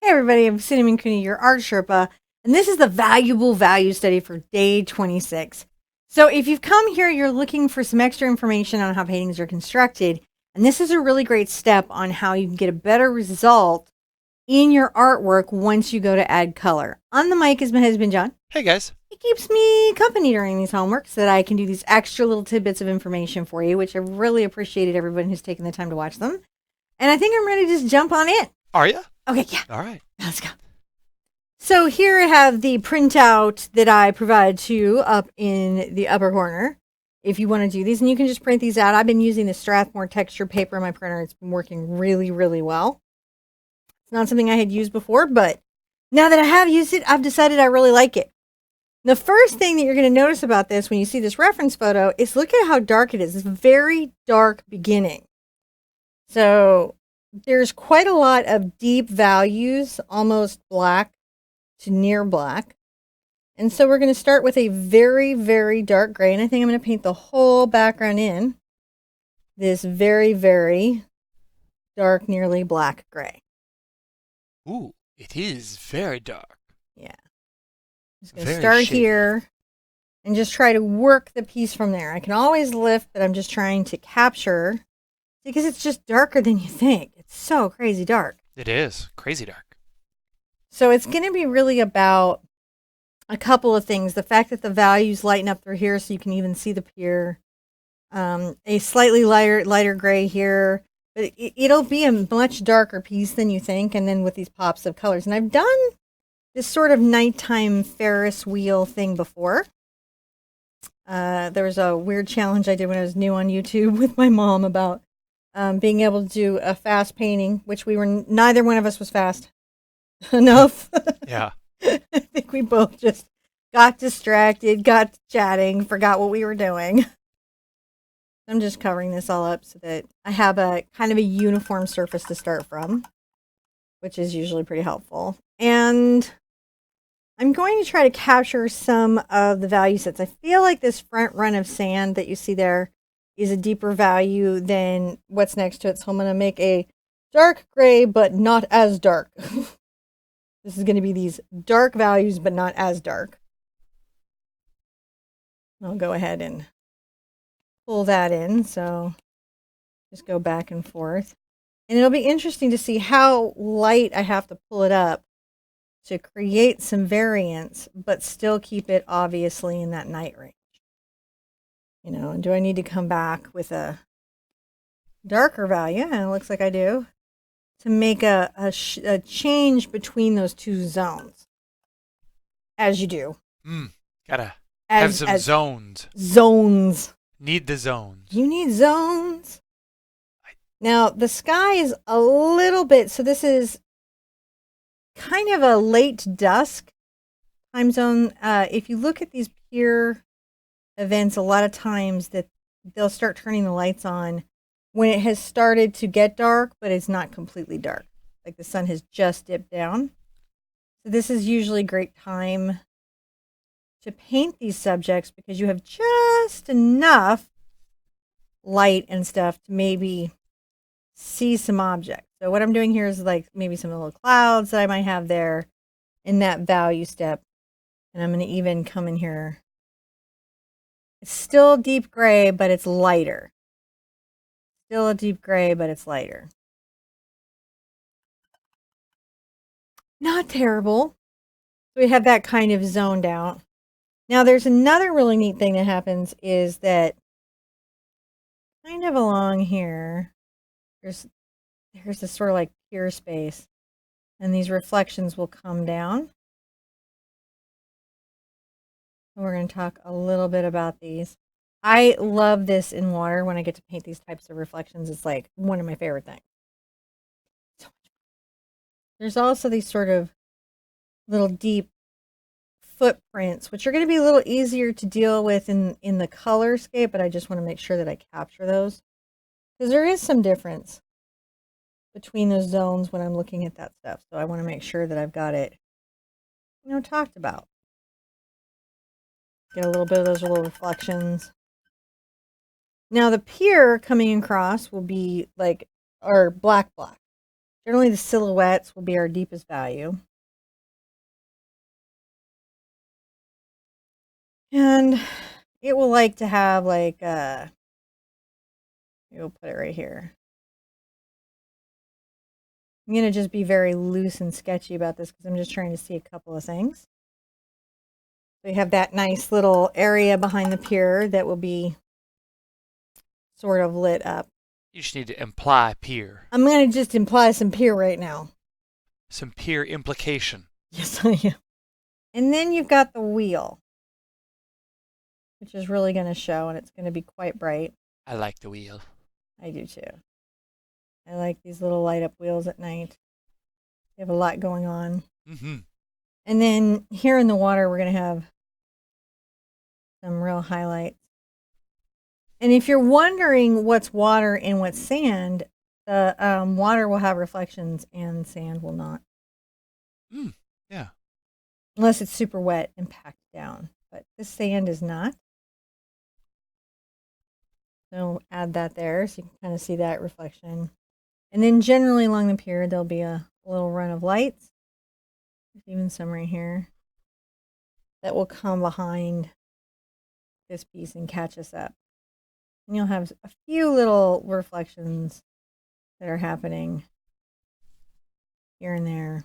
everybody, I'm Cinnamon Cooney, your art Sherpa, and this is the valuable value study for day 26. So if you've come here, you're looking for some extra information on how paintings are constructed, and this is a really great step on how you can get a better result in your artwork once you go to add color. On the mic is my husband, John. Hey guys. He keeps me company during these homeworks so that I can do these extra little tidbits of information for you, which I really appreciated everyone who's taken the time to watch them. And I think I'm ready to just jump on in. Are you? Okay, yeah. All right. Let's go. So here I have the printout that I provide to you up in the upper corner. If you want to do these, and you can just print these out. I've been using the Strathmore texture paper in my printer. It's been working really, really well. It's not something I had used before, but now that I have used it, I've decided I really like it. The first thing that you're going to notice about this when you see this reference photo is look at how dark it is. It's a very dark beginning. So there's quite a lot of deep values, almost black to near black. And so we're going to start with a very, very dark gray. And I think I'm going to paint the whole background in this very, very dark, nearly black gray. Ooh, it is very dark. Yeah. I'm just going to start here and just try to work the piece from there. I can always lift, but I'm just trying to capture because it's just darker than you think. It's so crazy dark. It is crazy dark. So it's going to be really about a couple of things. The fact that the values lighten up through here so you can even see the pier. A slightly lighter gray here. But it'll be a much darker piece than you think. And then with these pops of colors. And I've done this sort of nighttime Ferris wheel thing before. There was a weird challenge I did when I was new on YouTube with my mom about being able to do a fast painting, which neither one of us was fast enough. Yeah. I think we both just got distracted, got chatting, forgot what we were doing. I'm just covering this all up so that I have a kind of a uniform surface to start from, which is usually pretty helpful. And I'm going to try to capture some of the value sets. I feel like this front run of sand that you see there is a deeper value than what's next to it. So I'm going to make a dark gray, but not as dark. This is going to be these dark values, but not as dark. I'll go ahead and pull that in. So just go back and forth. And it'll be interesting to see how light I have to pull it up to create some variance, but still keep it obviously in that night range. You know, and do I need to come back with a darker value? And it looks like I do. To make a change between those two zones. As you do. Gotta have some zones. Zones. Need the zones. You need zones. Now, the sky is a little bit, so this is kind of a late dusk time zone. If you look at these pier events, a lot of times that they'll start turning the lights on when it has started to get dark, but it's not completely dark. Like the sun has just dipped down. So this is usually a great time to paint these subjects because you have just enough light and stuff to maybe see some objects. So what I'm doing here is like maybe some little clouds that I might have there in that value step. And I'm going to even come in here. It's still deep gray, but it's lighter. Still a deep gray, but it's lighter. Not terrible. So we have that kind of zoned out. Now there's another really neat thing that happens is that kind of along here, there's this sort of like pier space. And these reflections will come down. And we're going to talk a little bit about these. I love this in water when I get to paint these types of reflections. It's like one of my favorite things. So much fun. There's also these sort of little deep footprints, which are going to be a little easier to deal with in the colorscape, but I just want to make sure that I capture those. Because there is some difference between those zones when I'm looking at that stuff. So I want to make sure that I've got it, talked about. Get a little bit of those little reflections. Now the pier coming across will be like our black, which Generally, the silhouettes will be our deepest value. And it will like to have like, we'll put it right here. I'm going to just be very loose and sketchy about this because I'm just trying to see a couple of things. So you have that nice little area behind the pier that will be sort of lit up. You just need to imply pier. I'm going to just imply some pier right now. Some pier implication. Yes, I am. And then you've got the wheel, which is really going to show, and it's going to be quite bright. I like the wheel. I do too. I like these little light up wheels at night. They have a lot going on. Mm-hmm. And then here in the water, we're going to have some real highlights. And if you're wondering what's water and what's sand, the water will have reflections and sand will not. Yeah. Unless it's super wet and packed down. But this sand is not. So add that there so you can kind of see that reflection. And then generally along the pier, there'll be a little run of lights. There's even some right here that will come behind this piece and catch us up. And you'll have a few little reflections that are happening here and there.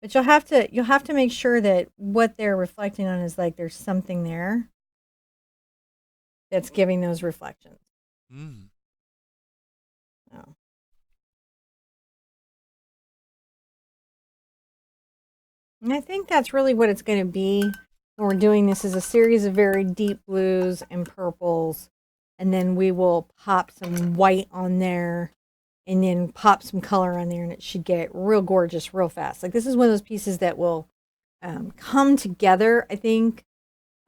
But you'll have to make sure that what they're reflecting on is like there's something there that's giving those reflections. Oh. And I think that's really what it's going to be when we're doing this is a series of very deep blues and purples. And then we will pop some white on there and then pop some color on there and it should get real gorgeous real fast. Like this is one of those pieces that will come together, I think,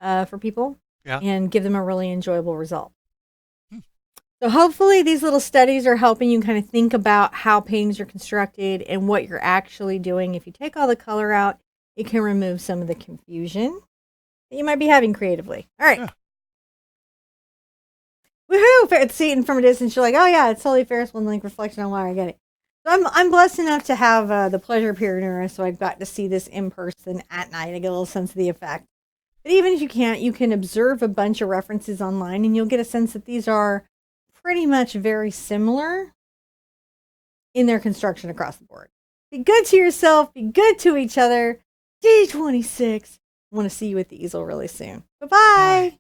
for people and give them a really enjoyable result. So hopefully these little studies are helping you kind of think about how paintings are constructed and what you're actually doing. If you take all the color out, it can remove some of the confusion that you might be having creatively. All right. Yeah. Woohoo! See it from a distance, you're like, oh yeah, it's totally Ferris wheel like reflection on water. I get it. So I'm blessed enough to have the pleasure of hearing her, so I've got to see this in person at night. I get a little sense of the effect. But even if you can't, you can observe a bunch of references online and you'll get a sense that these are pretty much very similar in their construction across the board. Be good to yourself. Be good to each other. D26. I want to see you at the easel really soon. Bye-bye. Bye.